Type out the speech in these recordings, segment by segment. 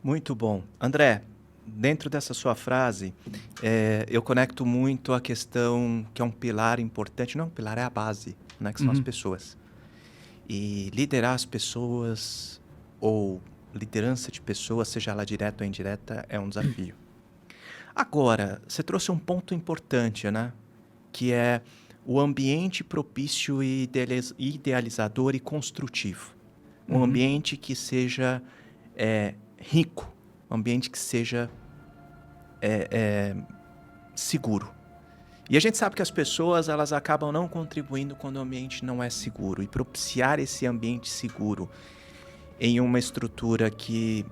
Muito bom. André, dentro dessa sua frase, eu conecto muito a questão que é um pilar importante. Não, o pilar é a base, né, que são as pessoas. E liderar as pessoas, ou liderança de pessoas, seja ela direta ou indireta, é um desafio. Agora, você trouxe um ponto importante, né? Que é o ambiente propício e idealizador e construtivo. Um ambiente que seja rico, um ambiente que seja seguro. E a gente sabe que as pessoas elas acabam não contribuindo quando o ambiente não é seguro. E propiciar esse ambiente seguro em uma estrutura que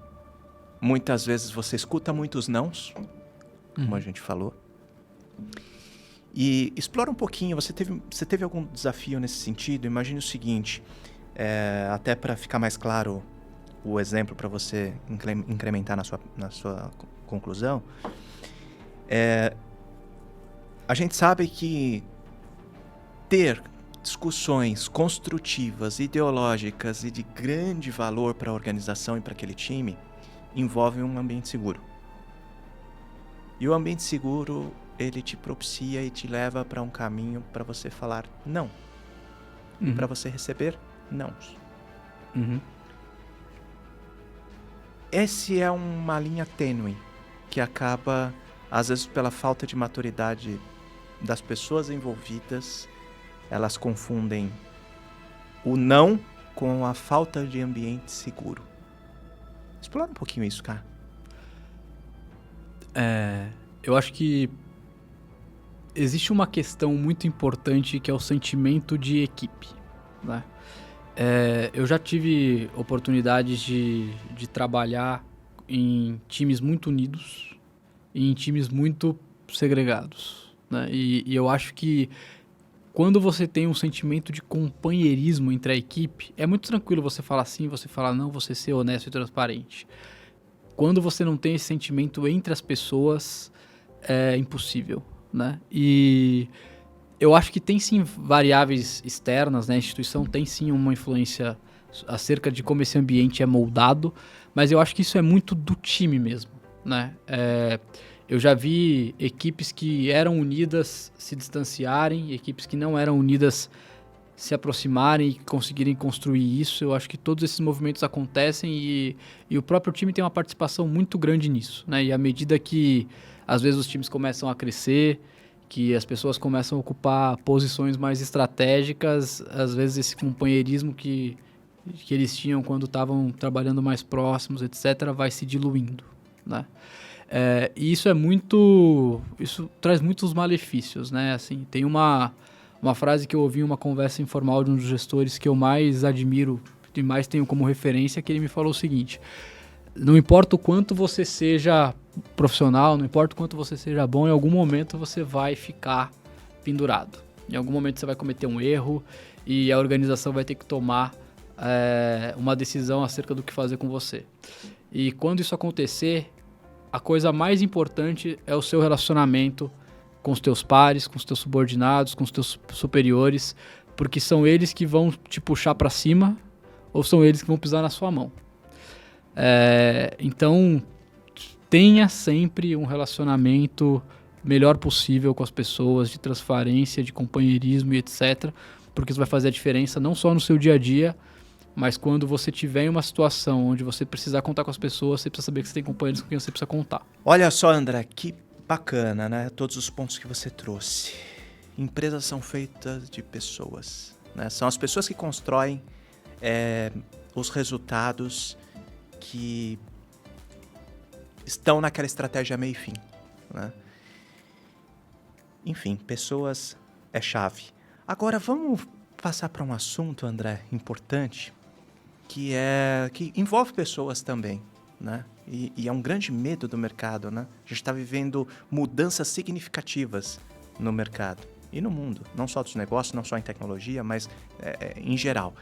muitas vezes você escuta muitos nãos, como a gente falou. E explora um pouquinho, você teve algum desafio nesse sentido? Imagine o seguinte, até para ficar mais claro o exemplo para você incrementar na sua conclusão. A gente sabe que ter discussões construtivas, ideológicas e de grande valor para a organização e para aquele time envolve um ambiente seguro. E o ambiente seguro, ele te propicia e te leva para um caminho para você falar não. E para você receber nãos. Essa é uma linha tênue que acaba, às vezes pela falta de maturidade das pessoas envolvidas, elas confundem o não com a falta de ambiente seguro. Explora um pouquinho isso, cara. Eu acho que existe uma questão muito importante que é o sentimento de equipe, né? Eu já tive oportunidades de trabalhar em times muito unidos e em times muito segregados, né? E eu acho que quando você tem um sentimento de companheirismo entre a equipe, é muito tranquilo você falar sim, você falar não, você ser honesto e transparente. Quando você não tem esse sentimento entre as pessoas, é impossível, né? E eu acho que tem sim variáveis externas, né? A instituição tem sim uma influência acerca de como esse ambiente é moldado, mas eu acho que isso é muito do time mesmo, né? Eu já vi equipes que eram unidas se distanciarem, equipes que não eram unidas se aproximarem e conseguirem construir isso. Eu acho que todos esses movimentos acontecem e o próprio time tem uma participação muito grande nisso, né? E à medida que, às vezes, os times começam a crescer, que as pessoas começam a ocupar posições mais estratégicas, às vezes esse companheirismo que eles tinham quando estavam trabalhando mais próximos, etc., vai se diluindo, né? E isso isso traz muitos malefícios, né? Assim, tem uma frase que eu ouvi em uma conversa informal de um dos gestores que eu mais admiro e mais tenho como referência, que ele me falou o seguinte: não importa o quanto você seja profissional, não importa o quanto você seja bom, em algum momento você vai ficar pendurado. Em algum momento você vai cometer um erro e a organização vai ter que tomar uma decisão acerca do que fazer com você. E quando isso acontecer, a coisa mais importante é o seu relacionamento com os teus pares, com os teus subordinados, com os teus superiores, porque são eles que vão te puxar para cima ou são eles que vão pisar na sua mão. Então, tenha sempre um relacionamento melhor possível com as pessoas, de transparência, de companheirismo e etc., porque isso vai fazer a diferença não só no seu dia a dia, mas quando você tiver em uma situação onde você precisar contar com as pessoas, você precisa saber que você tem companheiros com quem você precisa contar. Olha só, André, que bacana, né? Todos os pontos que você trouxe. Empresas são feitas de pessoas, né? São as pessoas que constroem os resultados que estão naquela estratégia meio e fim, né? Enfim, pessoas é chave. Agora vamos passar para um assunto, André, importante, que envolve pessoas também, né? E é um grande medo do mercado, né? A gente está vivendo mudanças significativas no mercado e no mundo, não só dos negócios, não só em tecnologia, mas em geral.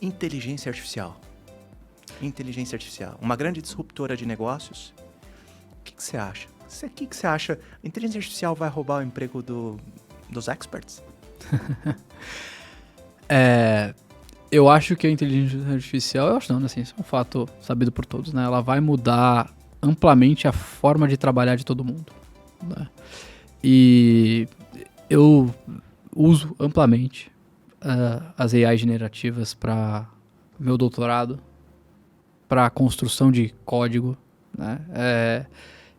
Inteligência artificial. Inteligência artificial, uma grande disruptora de negócios. O que você acha? O que você acha? A inteligência artificial vai roubar o emprego dos experts? Eu acho que a inteligência artificial, eu acho não, assim, isso é um fato sabido por todos, né? Ela vai mudar amplamente a forma de trabalhar de todo mundo, né? E eu uso amplamente as AI generativas para meu doutorado, para construção de código, né?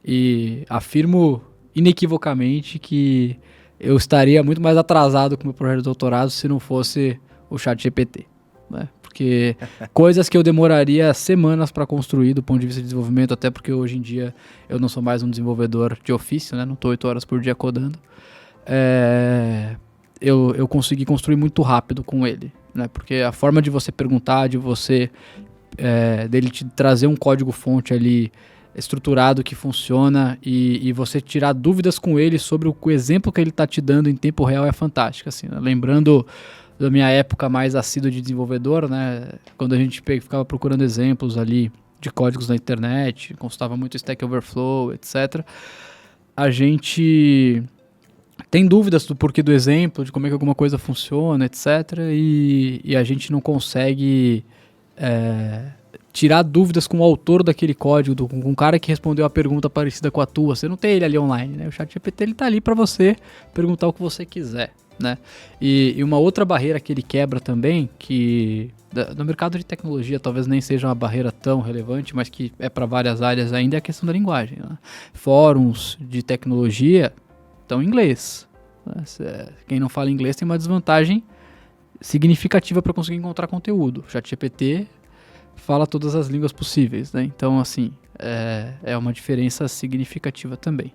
E afirmo inequivocamente que eu estaria muito mais atrasado com o meu projeto de doutorado se não fosse o ChatGPT, né? Porque coisas que eu demoraria semanas para construir do ponto de vista de desenvolvimento, até porque hoje em dia eu não sou mais um desenvolvedor de ofício, né? Não estou 8 horas por dia codando. Eu consegui construir muito rápido com ele, né? Porque a forma de você perguntar, de você dele te trazer um código-fonte ali estruturado que funciona e você tirar dúvidas com ele sobre o exemplo que ele está te dando em tempo real é fantástico, assim, né? Lembrando da minha época mais assídua de desenvolvedor, né? Quando a gente ficava procurando exemplos ali de códigos na internet, consultava muito Stack Overflow, etc. A gente tem dúvidas do porquê do exemplo, de como é que alguma coisa funciona, etc. E a gente não consegue tirar dúvidas com o autor daquele código, com um cara que respondeu a pergunta parecida com a tua. Você não tem ele ali online, né? O ChatGPT ele tá ali para você perguntar o que você quiser, né? E uma outra barreira que ele quebra também, que no mercado de tecnologia talvez nem seja uma barreira tão relevante, mas que é para várias áreas ainda, é a questão da linguagem, né? Fóruns de tecnologia estão em inglês, né? Quem não fala inglês tem uma desvantagem significativa para conseguir encontrar conteúdo. O ChatGPT fala todas as línguas possíveis, né? Então, assim, é uma diferença significativa também.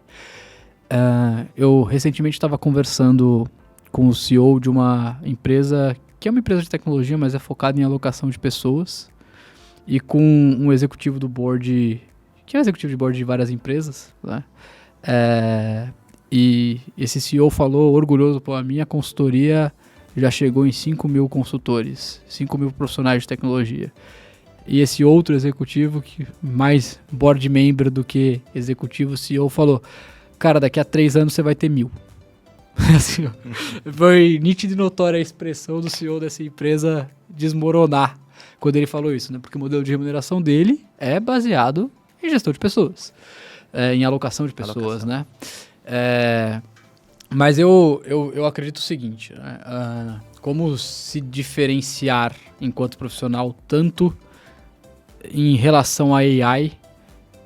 Eu recentemente estava conversando com o CEO de uma empresa, que é uma empresa de tecnologia, mas é focada em alocação de pessoas, e com um executivo do board, que é um executivo de board de várias empresas, né? E esse CEO falou, orgulhoso, pô, a minha consultoria já chegou em 5 mil consultores, 5 mil profissionais de tecnologia. E esse outro executivo, que mais board member do que executivo, CEO, falou, cara, daqui a 3 anos você vai ter 1.000. Assim, foi nítida e notória a expressão do CEO dessa empresa desmoronar quando ele falou isso, né? Porque o modelo de remuneração dele é baseado em gestão de pessoas, em alocação de pessoas, né? Mas eu acredito o seguinte, né? Como se diferenciar enquanto profissional tanto em relação à AI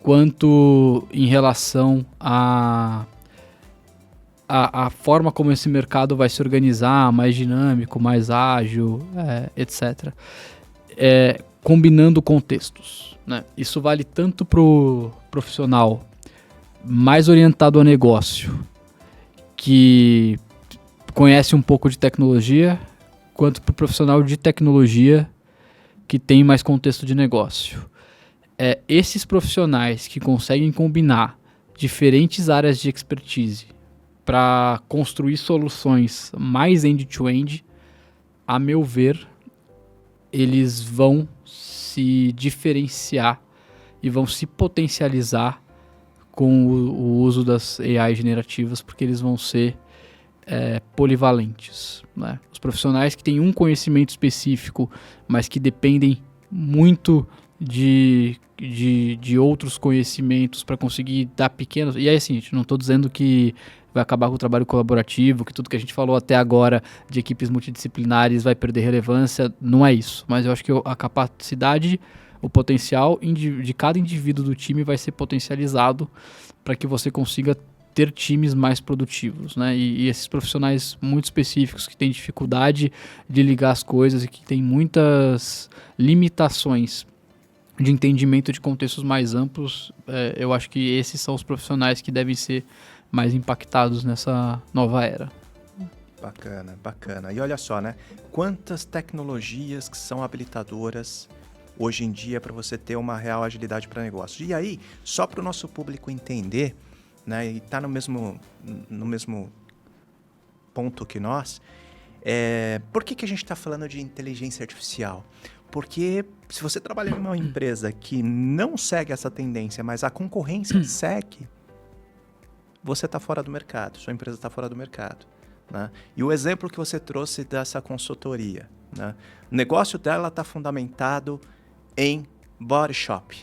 quanto em relação à forma como esse mercado vai se organizar, mais dinâmico, mais ágil, etc. Combinando contextos, né? Isso vale tanto para o profissional mais orientado a negócio, que conhece um pouco de tecnologia, quanto para o profissional de tecnologia, que tem mais contexto de negócio. Esses profissionais que conseguem combinar diferentes áreas de expertise para construir soluções mais end-to-end, a meu ver, eles vão se diferenciar e vão se potencializar com o uso das AI generativas, porque eles vão ser polivalentes, né? Os profissionais que têm um conhecimento específico, mas que dependem muito de outros conhecimentos para conseguir dar pequenos... E aí, assim, gente, não estou dizendo que vai acabar com o trabalho colaborativo, que tudo que a gente falou até agora de equipes multidisciplinares vai perder relevância, não é isso. Mas eu acho que a capacidade, o potencial de cada indivíduo do time vai ser potencializado para que você consiga ter times mais produtivos, né? E esses profissionais muito específicos que têm dificuldade de ligar as coisas e que têm muitas limitações de entendimento de contextos mais amplos, eu acho que esses são os profissionais que devem ser mais impactados nessa nova era. Bacana, bacana. E olha só, né? Quantas tecnologias que são habilitadoras hoje em dia para você ter uma real agilidade para negócio. E aí, só para o nosso público entender, né, e tá no mesmo ponto que nós, por que a gente está falando de inteligência artificial? Porque se você trabalha em uma empresa que não segue essa tendência, mas a concorrência segue, você está fora do mercado, sua empresa está fora do mercado, né? E o exemplo que você trouxe dessa consultoria, né? O negócio dela está fundamentado em body shop.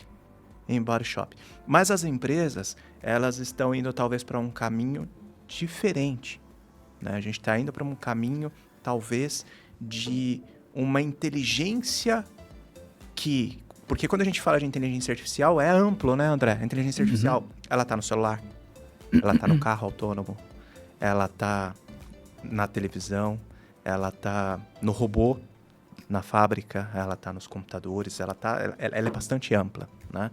Mas as empresas, elas estão indo talvez para um caminho diferente, né? A gente está indo para um caminho, talvez, de uma inteligência que... Porque quando a gente fala de inteligência artificial, é amplo, né, André? A inteligência artificial, ela está no celular, ela está no carro autônomo, ela está na televisão, ela está no robô, na fábrica, ela está nos computadores, ela é bastante ampla, né?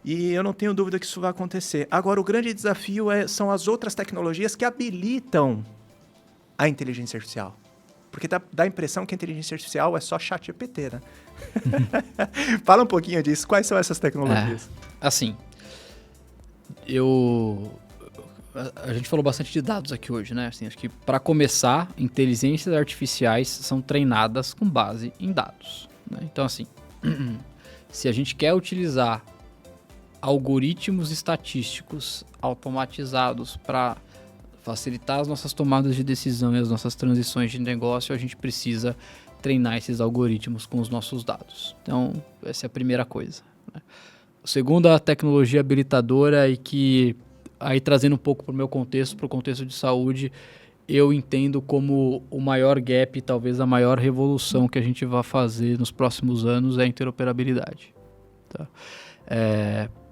E eu não tenho dúvida que isso vai acontecer. Agora, o grande desafio são as outras tecnologias que habilitam a inteligência artificial. Porque dá a impressão que a inteligência artificial é só ChatGPT, né? Fala um pouquinho disso. Quais são essas tecnologias? Assim, a gente falou bastante de dados aqui hoje, né? Assim, acho que, para começar, inteligências artificiais são treinadas com base em dados, né? Então, assim, se a gente quer utilizar algoritmos estatísticos automatizados para facilitar as nossas tomadas de decisão e as nossas transições de negócio, a gente precisa treinar esses algoritmos com os nossos dados. Então, essa é a primeira coisa, né? A segunda tecnologia habilitadora, e que, aí trazendo um pouco para o meu contexto, para o contexto de saúde, eu entendo como o maior gap, talvez a maior revolução que a gente vai fazer nos próximos anos, é a interoperabilidade, tá?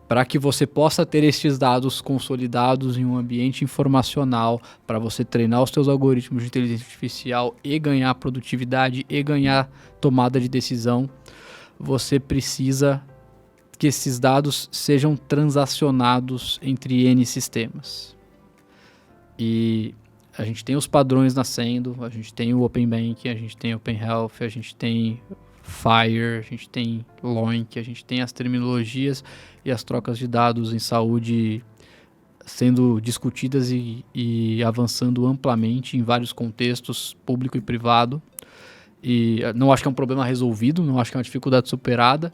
Para que você possa ter esses dados consolidados em um ambiente informacional, para você treinar os seus algoritmos de inteligência artificial e ganhar produtividade e ganhar tomada de decisão, você precisa que esses dados sejam transacionados entre N sistemas. E a gente tem os padrões nascendo, a gente tem o Open Banking, a gente tem o Open Health, a gente tem FHIR, a gente tem LOINC, a gente tem as terminologias e as trocas de dados em saúde sendo discutidas e avançando amplamente em vários contextos, público e privado. E não acho que é um problema resolvido, não acho que é uma dificuldade superada,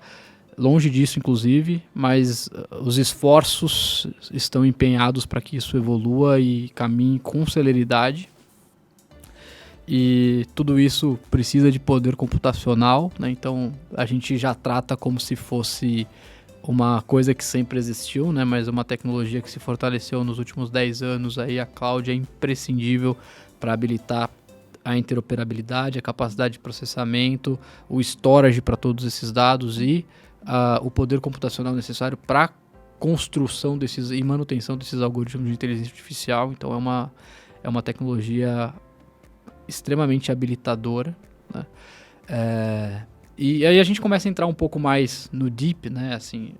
longe disso, inclusive, mas os esforços estão empenhados para que isso evolua e caminhe com celeridade. E tudo isso precisa de poder computacional, né? Então a gente já trata como se fosse uma coisa que sempre existiu, né? Mas é uma tecnologia que se fortaleceu nos últimos 10 anos. Aí a cloud é imprescindível para habilitar a interoperabilidade, a capacidade de processamento, o storage para todos esses dados e o poder computacional necessário para construção desses e manutenção desses algoritmos de inteligência artificial. Então é uma tecnologia extremamente habilitadora, né? E aí a gente começa a entrar um pouco mais no deep, né? Assim,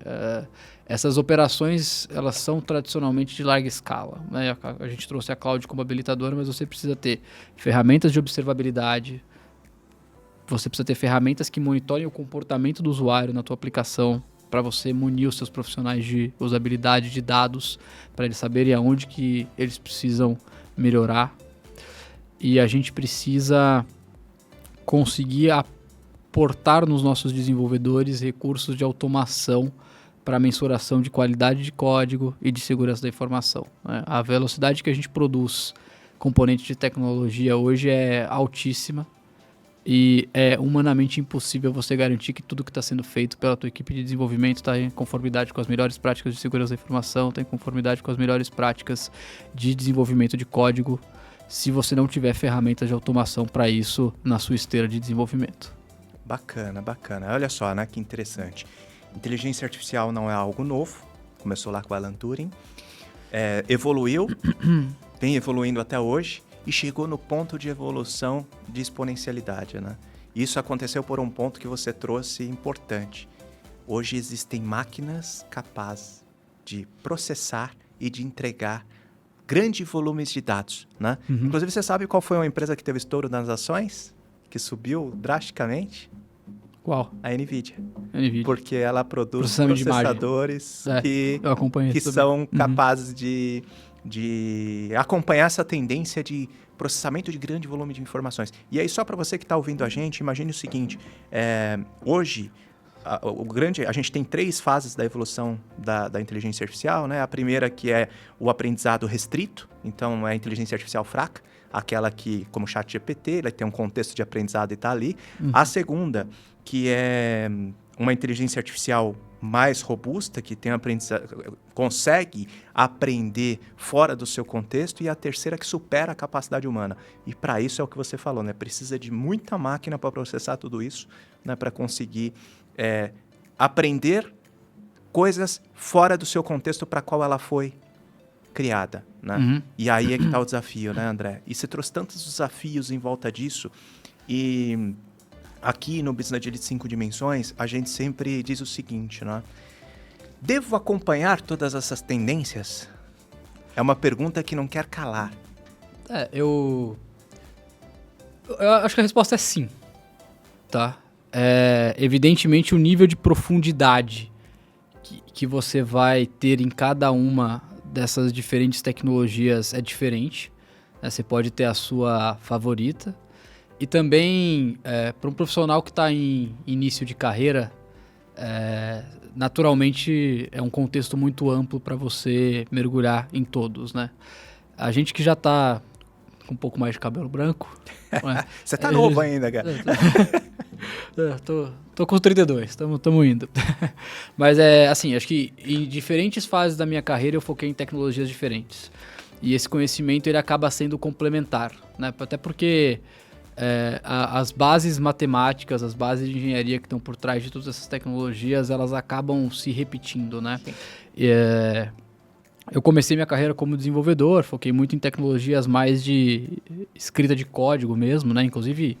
essas operações, elas são tradicionalmente de larga escala, né? A gente trouxe a cloud como habilitadora, mas você precisa ter ferramentas de observabilidade, você precisa ter ferramentas que monitorem o comportamento do usuário na tua aplicação, para você munir os seus profissionais de usabilidade de dados, para eles saberem aonde que eles precisam melhorar. E a gente precisa conseguir aportar nos nossos desenvolvedores recursos de automação para mensuração de qualidade de código e de segurança da informação, né? A velocidade que a gente produz componentes de tecnologia hoje é altíssima e é humanamente impossível você garantir que tudo que está sendo feito pela tua equipe de desenvolvimento está em conformidade com as melhores práticas de segurança da informação, está em conformidade com as melhores práticas de desenvolvimento de código, se você não tiver ferramentas de automação para isso na sua esteira de desenvolvimento. Bacana. Olha só, né, que interessante. Inteligência artificial não é algo novo, começou lá com Alan Turing, evoluiu, vem evoluindo até hoje e chegou no ponto de evolução de exponencialidade, né? Isso aconteceu por um ponto que você trouxe importante. Hoje existem máquinas capazes de processar e de entregar grandes volumes de dados, né? Inclusive, você sabe qual foi uma empresa que teve estouro nas ações? Que subiu drasticamente? Qual? A NVIDIA. NVIDIA. Porque ela produz Processamento processadores que também. são capazes de acompanhar essa tendência de processamento de grande volume de informações. E aí, só para você que está ouvindo a gente, imagine o seguinte, hoje, a gente tem 3 fases da evolução da inteligência artificial, né? A primeira, que é o aprendizado restrito, então é a inteligência artificial fraca. aquela que, como o ChatGPT, ele tem um contexto de aprendizado e está ali. A segunda, que é uma inteligência artificial mais robusta, que tem consegue aprender fora do seu contexto, e a terceira que supera a capacidade humana. E para isso é o que você falou, né? Precisa de muita máquina para processar tudo isso, né? Para conseguir aprender coisas fora do seu contexto para qual ela foi criada, né? E aí é que está o desafio, né, André? E você trouxe tantos desafios em volta disso, e aqui no Business Agility 5 Dimensões, a gente sempre diz o seguinte, né? Devo acompanhar todas essas tendências? É uma pergunta que não quer calar. Eu acho que a resposta é sim, tá? Evidentemente, o nível de profundidade que você vai ter em cada uma dessas diferentes tecnologias é diferente, né? Você pode ter a sua favorita. E também, para um profissional que está em início de carreira, naturalmente é um contexto muito amplo para você mergulhar em todos, né? A gente que já está com um pouco mais de cabelo branco... Você está novo ainda, cara. Tô com 32, estamos indo. Mas assim, acho que em diferentes fases da minha carreira eu foquei em tecnologias diferentes. E esse conhecimento ele acaba sendo complementar, né? Até porque... as bases matemáticas, as bases de engenharia que estão por trás de todas essas tecnologias, elas acabam se repetindo, né? Eu comecei minha carreira como desenvolvedor, foquei muito em tecnologias mais de escrita de código mesmo, né? Inclusive,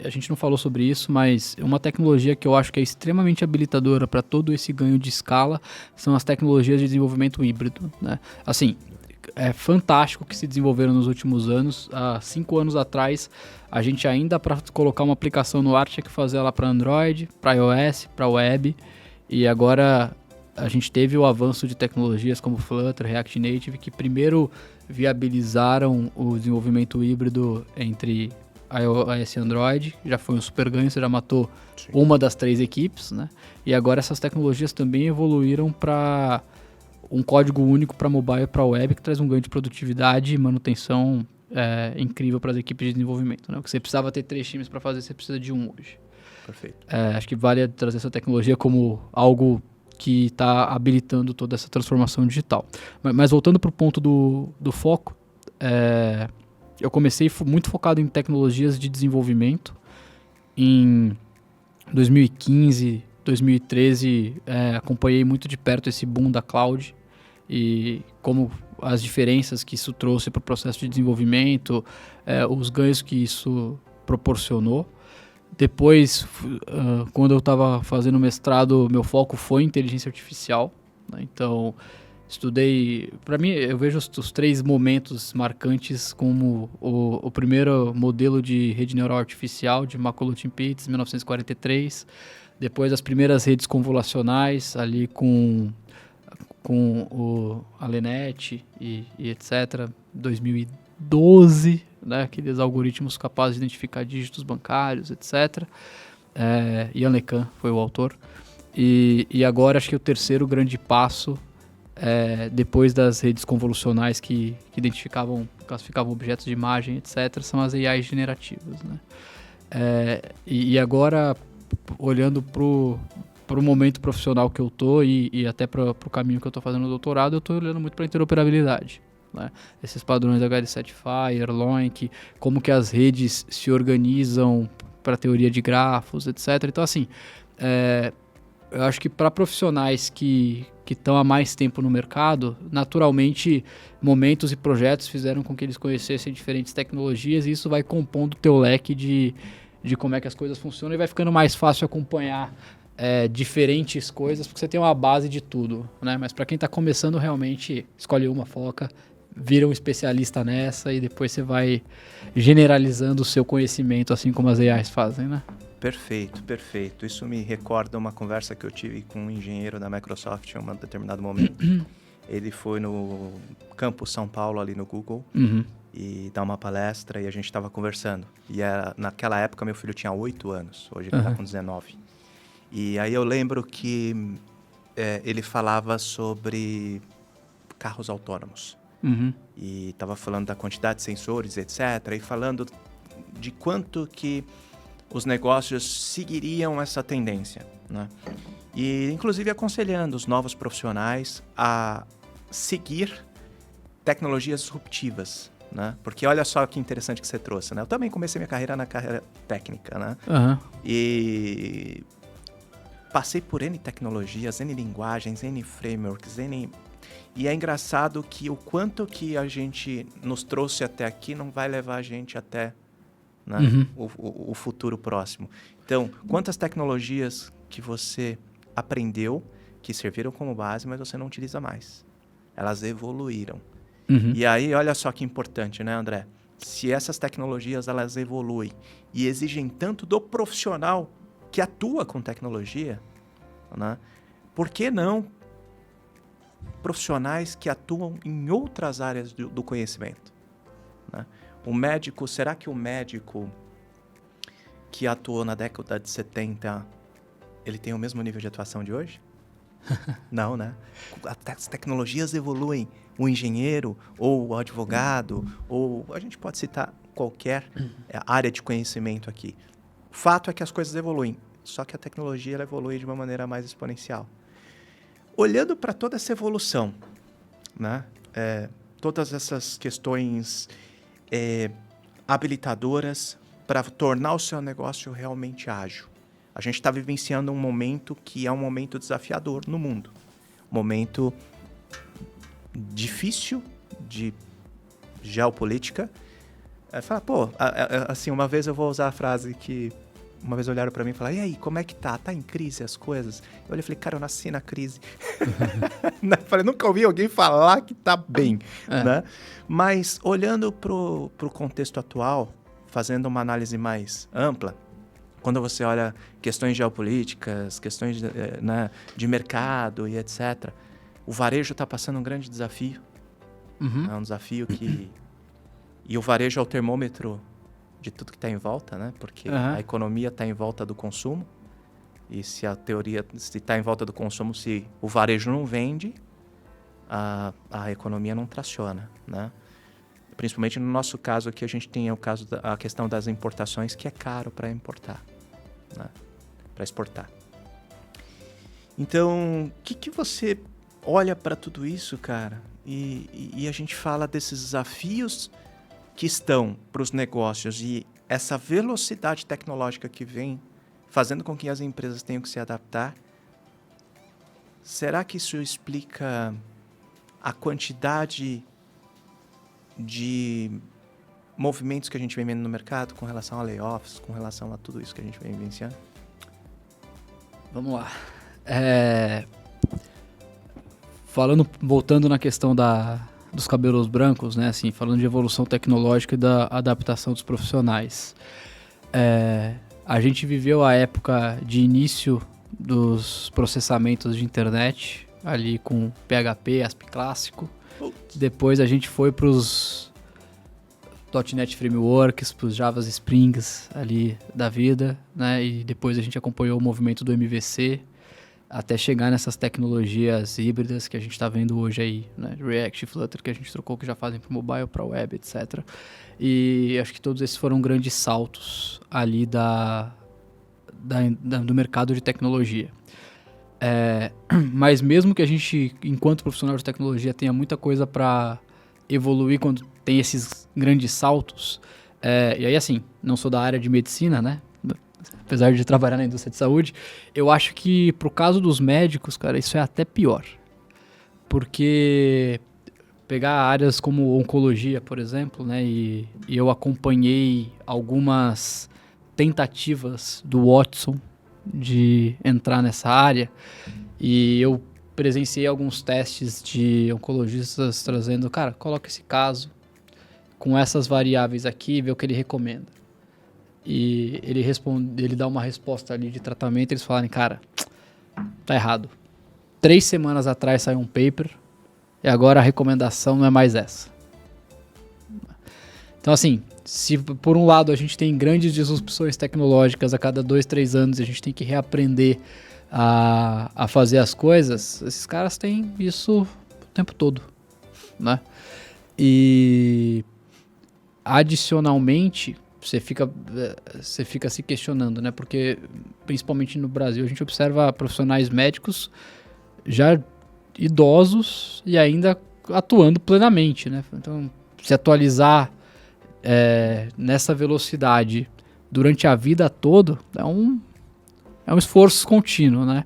a gente não falou sobre isso, mas uma tecnologia que eu acho que é extremamente habilitadora para todo esse ganho de escala são as tecnologias de desenvolvimento híbrido, né? Assim, é fantástico que se desenvolveram nos últimos anos. Há 5 anos atrás, a gente ainda, para colocar uma aplicação no ar, tinha que fazer ela para Android, para iOS, para web. E agora a gente teve o avanço de tecnologias como Flutter, React Native, que primeiro viabilizaram o desenvolvimento híbrido entre iOS e Android. Já foi um super ganho, você já matou uma das 3 equipes, né? E agora essas tecnologias também evoluíram para um código único para mobile e para web, que traz um ganho de produtividade e manutenção incrível para as equipes de desenvolvimento, né? O que você precisava ter 3 times para fazer, você precisa de um hoje. Perfeito. Acho que vale trazer essa tecnologia como algo que está habilitando toda essa transformação digital. Mas voltando para o ponto do foco, eu comecei muito focado em tecnologias de desenvolvimento. Em 2015, 2013, acompanhei muito de perto esse boom da cloud e como as diferenças que isso trouxe para o processo de desenvolvimento, os ganhos que isso proporcionou. Depois, quando eu estava fazendo mestrado, meu foco foi em inteligência artificial, né? Então, estudei... Para mim, eu vejo os 3 momentos marcantes como o primeiro modelo de rede neural artificial de McCulloch-Pitts, 1943. Depois, as primeiras redes convolucionais, ali com o ALENET e etc., 2012, né, aqueles algoritmos capazes de identificar dígitos bancários, etc. Ian LeCun foi o autor. E agora acho que o terceiro grande passo, depois das redes convolucionais que classificavam objetos de imagem, etc., são as AIs generativas, né? E agora, olhando para o momento profissional que eu tô e até para o caminho que eu tô fazendo no doutorado, eu tô olhando muito para interoperabilidade, né? Esses padrões HL7Fire, LOINC, como que as redes se organizam para teoria de grafos, etc. Então, assim, eu acho que para profissionais que estão há mais tempo no mercado, naturalmente, momentos e projetos fizeram com que eles conhecessem diferentes tecnologias e isso vai compondo o teu leque de como é que as coisas funcionam e vai ficando mais fácil acompanhar diferentes coisas, porque você tem uma base de tudo, né? Mas para quem está começando, realmente, escolhe uma, foca, vira um especialista nessa e depois você vai generalizando o seu conhecimento, assim como as AIs fazem, né? Perfeito, perfeito. Isso me recorda uma conversa que eu tive com um engenheiro da Microsoft em um determinado momento. Ele foi no campus São Paulo, ali no Google, e dar uma palestra, e a gente estava conversando. E naquela época, meu filho tinha 8 anos, hoje ele está com 19. E aí eu lembro que ele falava sobre carros autônomos. E estava falando da quantidade de sensores, etc. E falando de quanto que os negócios seguiriam essa tendência, né? E, inclusive, aconselhando os novos profissionais a seguir tecnologias disruptivas, né? Porque olha só que interessante que você trouxe, né? Eu também comecei minha carreira na carreira técnica, né? E passei por N tecnologias, N linguagens, N frameworks, E é engraçado que o quanto que a gente nos trouxe até aqui não vai levar a gente até, né, o futuro próximo. Então, quantas tecnologias que você aprendeu que serviram como base, mas você não utiliza mais? Elas evoluíram. E aí, olha só que importante, né, André? Se essas tecnologias elas evoluem e exigem tanto do profissional que atua com tecnologia, né, por que não profissionais que atuam em outras áreas do conhecimento, né? O médico, será que o médico que atuou na década de 70, ele tem o mesmo nível de atuação de hoje? Não, né? As tecnologias evoluem. O engenheiro, ou o advogado, ou a gente pode citar qualquer área de conhecimento aqui. O fato é que as coisas evoluem, só que a tecnologia ela evolui de uma maneira mais exponencial. Olhando para toda essa evolução, né? Todas essas questões habilitadoras para tornar o seu negócio realmente ágil. A gente está vivenciando um momento que é um momento desafiador no mundo. Um momento difícil de geopolítica. Fala, assim, uma vez eu vou usar a frase que uma vez olharam para mim e falaram, e aí, como é que tá? Tá em crise as coisas? Eu olhei e falei, cara, eu nasci na crise. Falei, nunca ouvi alguém falar que tá bem, né? Mas olhando pro contexto atual, fazendo uma análise mais ampla, quando você olha questões geopolíticas, questões de mercado e etc., o varejo está passando um grande desafio. É um desafio que... E o varejo é o termômetro de tudo que está em volta, né? Porque a economia está em volta do consumo. E se a teoria está em volta do consumo, se o varejo não vende, a economia não traciona, né? Principalmente no nosso caso aqui, a gente tem a questão das importações, que é caro para importar, né? Para exportar. Então, o que você olha para tudo isso, cara? E a gente fala desses desafios que estão para os negócios e essa velocidade tecnológica que vem fazendo com que as empresas tenham que se adaptar. Será que isso explica a quantidade de movimentos que a gente vem vendo no mercado com relação a layoffs, com relação a tudo isso que a gente vem vivenciando? Vamos lá. Voltando na questão dos cabelos brancos, né? Assim, falando de evolução tecnológica e da adaptação dos profissionais. A gente viveu a época de início dos processamentos de internet, ali com PHP, ASP clássico. Depois a gente foi para os .NET Frameworks, para os Java Springs ali da vida, né? E depois a gente acompanhou o movimento do MVC, até chegar nessas tecnologias híbridas que a gente está vendo hoje aí, né? React e Flutter, que a gente trocou, que já fazem para mobile, para web, etc. E acho que todos esses foram grandes saltos ali do mercado de tecnologia. Mas mesmo que a gente, enquanto profissional de tecnologia, tenha muita coisa para evoluir quando tem esses grandes saltos, e aí assim, não sou da área de medicina, né? Apesar de trabalhar na indústria de saúde, eu acho que pro caso dos médicos, cara, isso é até pior. Porque pegar áreas como oncologia, por exemplo, né, e eu acompanhei algumas tentativas do Watson de entrar nessa área, e eu presenciei alguns testes de oncologistas trazendo, cara, coloca esse caso com essas variáveis aqui e vê o que ele recomenda. E ele dá uma resposta ali de tratamento, eles falarem, cara, tá errado. 3 semanas atrás saiu um paper e agora a recomendação não é mais essa. Então assim, se por um lado a gente tem grandes disrupções tecnológicas a cada 2, 3 anos e a gente tem que reaprender a fazer as coisas, esses caras têm isso o tempo todo, né? E adicionalmente, você fica se questionando, né? Porque, principalmente no Brasil, a gente observa profissionais médicos já idosos e ainda atuando plenamente, né? Então, se atualizar nessa velocidade durante a vida toda é um esforço contínuo, né?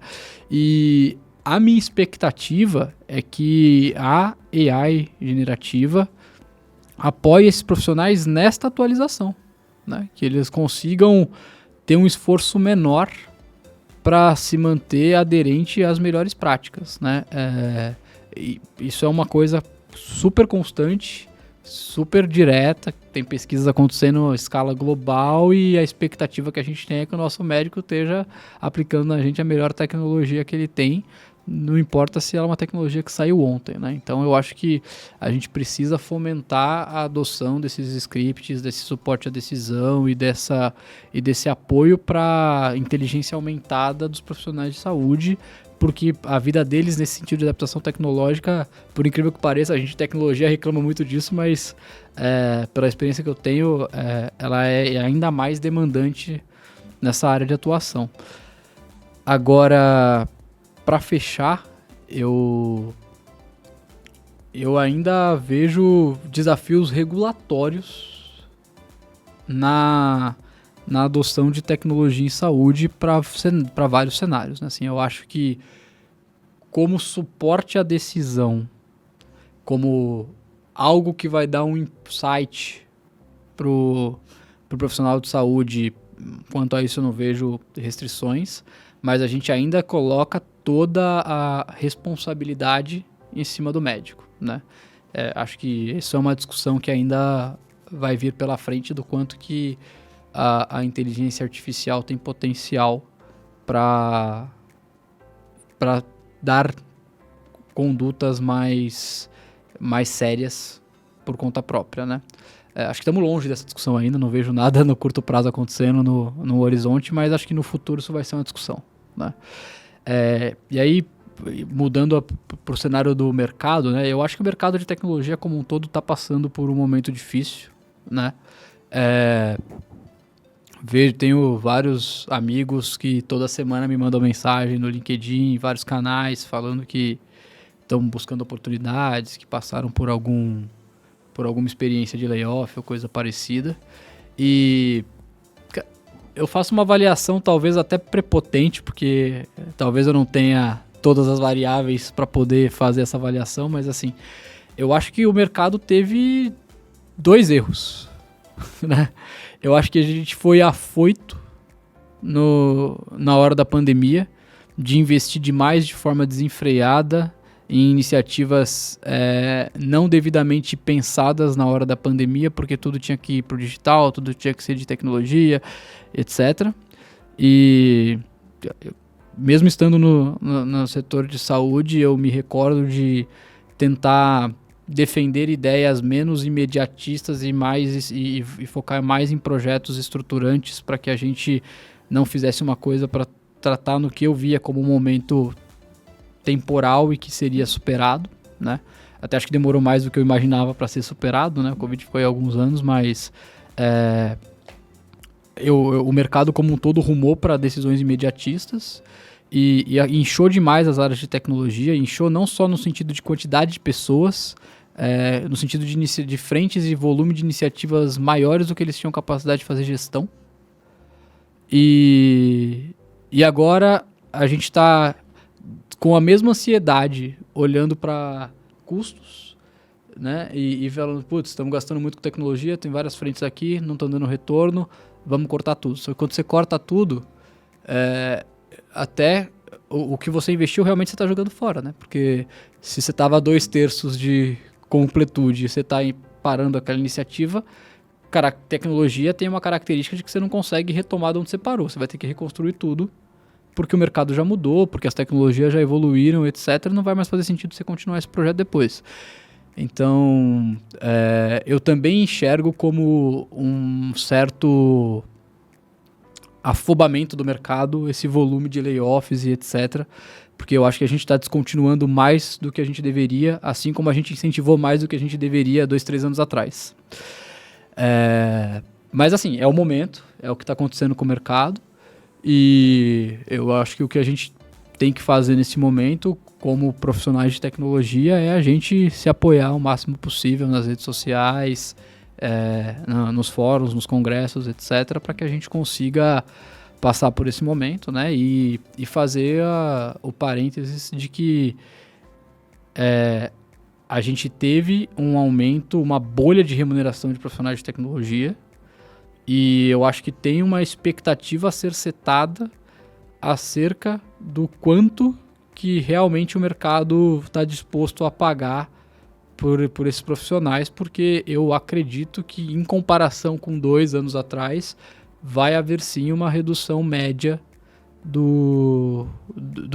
E a minha expectativa é que a AI generativa apoie esses profissionais nesta atualização, né? Que eles consigam ter um esforço menor para se manter aderente às melhores práticas, né? E isso é uma coisa super constante, super direta, tem pesquisas acontecendo a escala global e a expectativa que a gente tem é que o nosso médico esteja aplicando na gente a melhor tecnologia que ele tem, não importa se ela é uma tecnologia que saiu ontem, né? Então eu acho que a gente precisa fomentar a adoção desses scripts, desse suporte à decisão e desse apoio para inteligência aumentada dos profissionais de saúde, porque a vida deles nesse sentido de adaptação tecnológica, por incrível que pareça, a gente de tecnologia reclama muito disso, mas pela experiência que eu tenho, ela é ainda mais demandante nessa área de atuação. Agora, para fechar, eu ainda vejo desafios regulatórios na adoção de tecnologia em saúde para vários cenários, né? Assim, eu acho que como suporte à decisão, como algo que vai dar um insight pro profissional de saúde, quanto a isso eu não vejo restrições, mas a gente ainda coloca toda a responsabilidade em cima do médico, né? Acho que isso é uma discussão que ainda vai vir pela frente do quanto que a inteligência artificial tem potencial para dar condutas mais sérias por conta própria, né? Acho que estamos longe dessa discussão ainda, não vejo nada no curto prazo acontecendo no horizonte, mas acho que no futuro isso vai ser uma discussão, né? E aí, mudando para o cenário do mercado, né? Eu acho que o mercado de tecnologia como um todo está passando por um momento difícil, né? Tenho vários amigos que toda semana me mandam mensagem no LinkedIn, em vários canais, falando que estão buscando oportunidades, que passaram por alguma experiência de layoff ou coisa parecida. E eu faço uma avaliação talvez até prepotente, porque talvez eu não tenha todas as variáveis para poder fazer essa avaliação, mas assim, eu acho que o mercado teve 2 erros, né? Eu acho que a gente foi afoito na hora da pandemia de investir demais de forma desenfreada em iniciativas não devidamente pensadas na hora da pandemia, porque tudo tinha que ir para o digital, tudo tinha que ser de tecnologia, etc. E mesmo estando no setor de saúde, eu me recordo de tentar defender ideias menos imediatistas e focar mais em projetos estruturantes para que a gente não fizesse uma coisa para tratar no que eu via como um momento temporal e que seria superado, né? Até acho que demorou mais do que eu imaginava para ser superado, né? O Covid ficou aí alguns anos, mas o mercado como um todo rumou para decisões imediatistas e inchou demais as áreas de tecnologia, inchou não só no sentido de quantidade de pessoas, no sentido de frentes e volume de iniciativas maiores do que eles tinham capacidade de fazer gestão. E agora a gente está com a mesma ansiedade olhando para custos, né? E falando, putz, estamos gastando muito com tecnologia, tem várias frentes aqui, não estão dando retorno, vamos cortar tudo. Só que quando você corta tudo, até o que você investiu realmente você está jogando fora, né? Porque se você estava a 2/3 de completude e você está parando aquela iniciativa, tecnologia tem uma característica de que você não consegue retomar de onde você parou. Você vai ter que reconstruir tudo, porque o mercado já mudou, porque as tecnologias já evoluíram, etc. Não vai mais fazer sentido você continuar esse projeto depois. Então, eu também enxergo como um certo afobamento do mercado, esse volume de layoffs e etc. Porque eu acho que a gente está descontinuando mais do que a gente deveria, assim como a gente incentivou mais do que a gente deveria 2, 3 anos atrás. Mas assim, é o momento, é o que está acontecendo com o mercado, e eu acho que o que a gente tem que fazer nesse momento, como profissionais de tecnologia, é a gente se apoiar o máximo possível nas redes sociais, nos fóruns, nos congressos, etc., para que a gente consiga passar por esse momento, né, e fazer o parênteses de que a gente teve um aumento, uma bolha de remuneração de profissionais de tecnologia, e eu acho que tem uma expectativa a ser setada acerca do quanto que realmente o mercado está disposto a pagar por esses profissionais, porque eu acredito que, em comparação com 2 anos atrás, vai haver sim uma redução média do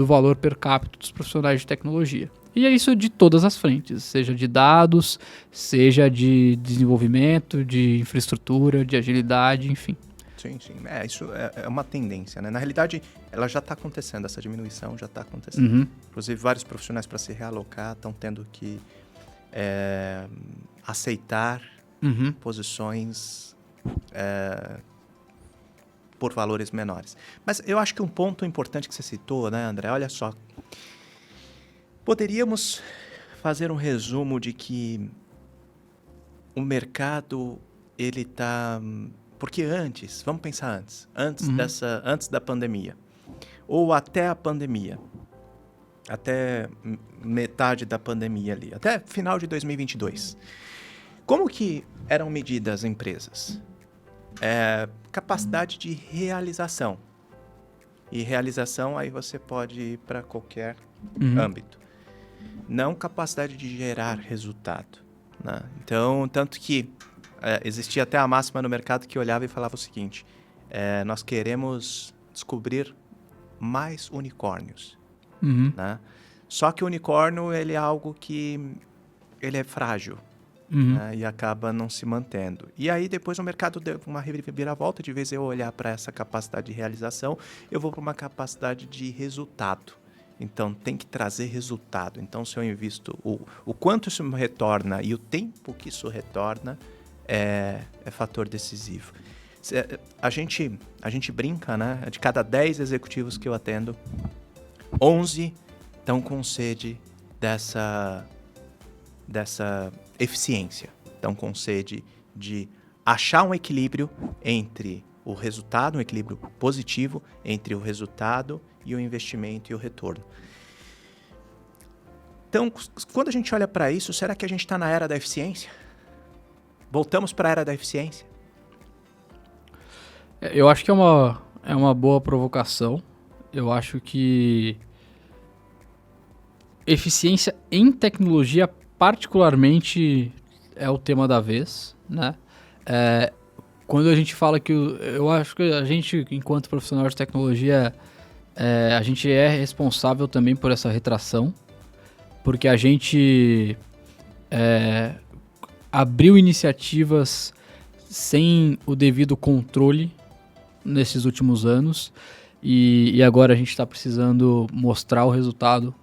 valor per capita dos profissionais de tecnologia. E é isso de todas as frentes, seja de dados, seja de desenvolvimento, de infraestrutura, de agilidade, enfim. Sim. Isso é uma tendência, né? Na realidade, ela já está acontecendo, essa diminuição já está acontecendo. Uhum. Inclusive, vários profissionais, para se realocar, estão tendo que aceitar posições por valores menores. Mas eu acho que um ponto importante que você citou, né, André? Olha só. Poderíamos fazer um resumo de que o mercado, ele está... Porque vamos pensar antes da pandemia, ou até a pandemia, até metade da pandemia ali, até final de 2022. Como que eram medidas as empresas? Capacidade de realização. E realização, aí você pode ir para qualquer âmbito. Não capacidade de gerar resultado, né? Então, tanto que existia até a máxima no mercado que olhava e falava o seguinte: nós queremos descobrir mais unicórnios. Né? Só que o unicórnio, ele é algo que ele é frágil, né? E acaba não se mantendo. E aí depois o mercado deu uma reviravolta, de vez eu olhar para essa capacidade de realização, eu vou para uma capacidade de resultado. Então, tem que trazer resultado. Então, se eu invisto o quanto isso me retorna e o tempo que isso retorna, é fator decisivo. A gente brinca, né? De cada 10 executivos que eu atendo, 11 estão com sede dessa eficiência. Estão com sede de achar um equilíbrio entre o resultado, um equilíbrio positivo entre o resultado e o investimento e o retorno. Então, quando a gente olha para isso, será que a gente está na era da eficiência? Voltamos para a era da eficiência? Eu acho que é uma boa provocação. Eu acho que eficiência em tecnologia, particularmente, é o tema da vez, né? Quando a gente fala que... Eu acho que a gente, enquanto profissional de tecnologia, a gente é responsável também por essa retração, porque a gente abriu iniciativas sem o devido controle nesses últimos anos, e agora a gente está precisando mostrar o resultado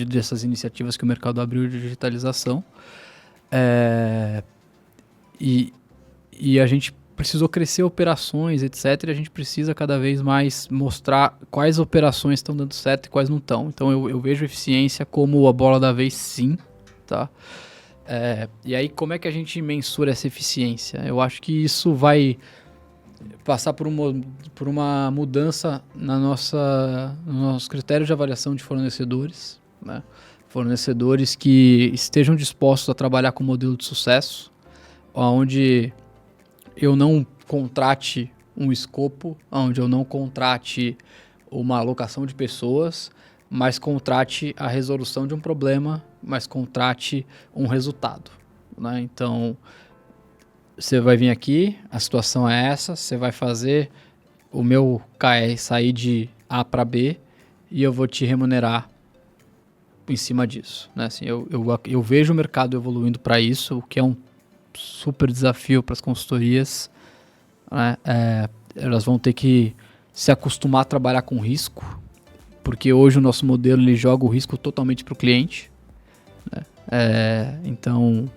dessas iniciativas que o mercado abriu de digitalização. E a gente precisou crescer operações, etc. E a gente precisa cada vez mais mostrar quais operações estão dando certo e quais não estão. Então eu vejo eficiência como a bola da vez, sim. Tá? E aí, como é que a gente mensura essa eficiência? Eu acho que isso vai passar por uma mudança no nosso critério de avaliação de fornecedores, né? Fornecedores que estejam dispostos a trabalhar com modelo de sucesso, onde eu não contrate um escopo, onde eu não contrate uma alocação de pessoas, mas contrate a resolução de um problema, mas contrate um resultado, né? Então, você vai vir aqui, a situação é essa, você vai fazer o meu KR sair de A para B e eu vou te remunerar em cima disso, né? Assim, eu vejo o mercado evoluindo para isso, o que é um super desafio para as consultorias, né? Elas vão ter que se acostumar a trabalhar com risco, porque hoje o nosso modelo ele joga o risco totalmente para o cliente, né? Então,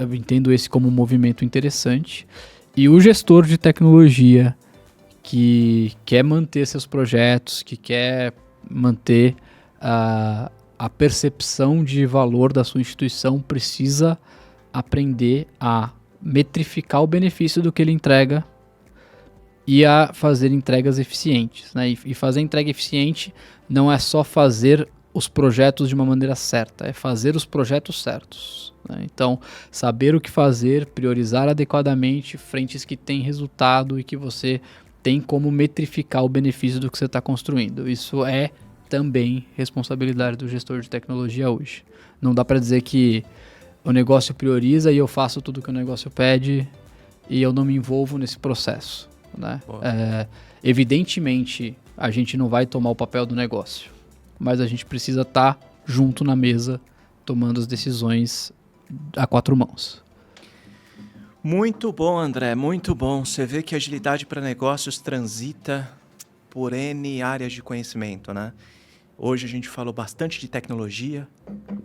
eu entendo esse como um movimento interessante. E o gestor de tecnologia que quer manter seus projetos, que quer manter a percepção de valor da sua instituição, precisa aprender a metrificar o benefício do que ele entrega e a fazer entregas eficientes, né? E fazer entrega eficiente não é só fazer os projetos de uma maneira certa, é fazer os projetos certos, né? Então, saber o que fazer, priorizar adequadamente frentes que têm resultado e que você tem como metrificar o benefício do que você está construindo. Isso é também responsabilidade do gestor de tecnologia hoje. Não dá para dizer que o negócio prioriza e eu faço tudo o que o negócio pede e eu não me envolvo nesse processo, né? Evidentemente, a gente não vai tomar o papel do negócio, mas a gente precisa estar junto na mesa, tomando as decisões a 4 mãos. Muito bom, André, muito bom. Você vê que a agilidade para negócios transita por N áreas de conhecimento, né? Hoje a gente falou bastante de tecnologia,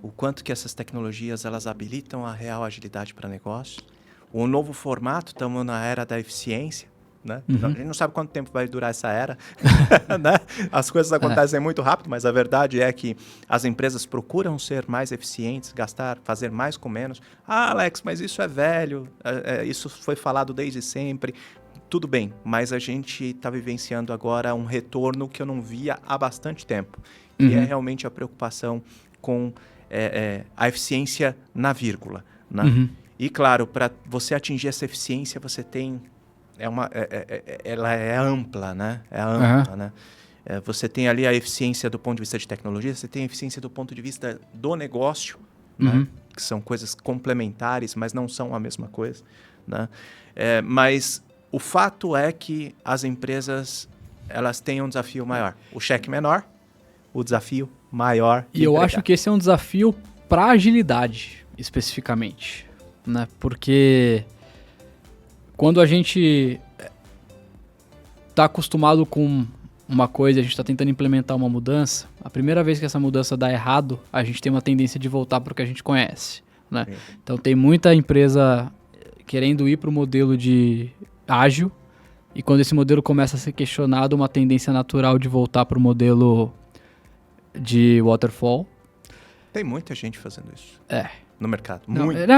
o quanto que essas tecnologias elas habilitam a real agilidade para negócios. O novo formato, estamos na era da eficiência, né? A gente não sabe quanto tempo vai durar essa era, né? As coisas acontecem muito rápido, mas a verdade é que as empresas procuram ser mais eficientes, fazer mais com menos. Ah, Alex, mas isso é velho, isso foi falado desde sempre. Tudo bem, mas a gente está vivenciando agora um retorno que eu não via há bastante tempo, que é realmente a preocupação com a eficiência na vírgula, né? E claro, para você atingir essa eficiência, você tem... ela é ampla, né? É ampla, né? Você tem ali a eficiência do ponto de vista de tecnologia, você tem a eficiência do ponto de vista do negócio, né? Que são coisas complementares, mas não são a mesma coisa, né? Mas o fato é que as empresas elas têm um desafio maior. O cheque menor, o desafio maior. E eu acho que esse é um desafio para agilidade, especificamente, né? Porque quando a gente está acostumado com uma coisa, a gente está tentando implementar uma mudança, a primeira vez que essa mudança dá errado, a gente tem uma tendência de voltar para o que a gente conhece, né? Então tem muita empresa querendo ir para o modelo de ágil, e quando esse modelo começa a ser questionado, uma tendência natural de voltar para o modelo de waterfall. Tem muita gente fazendo isso. No mercado.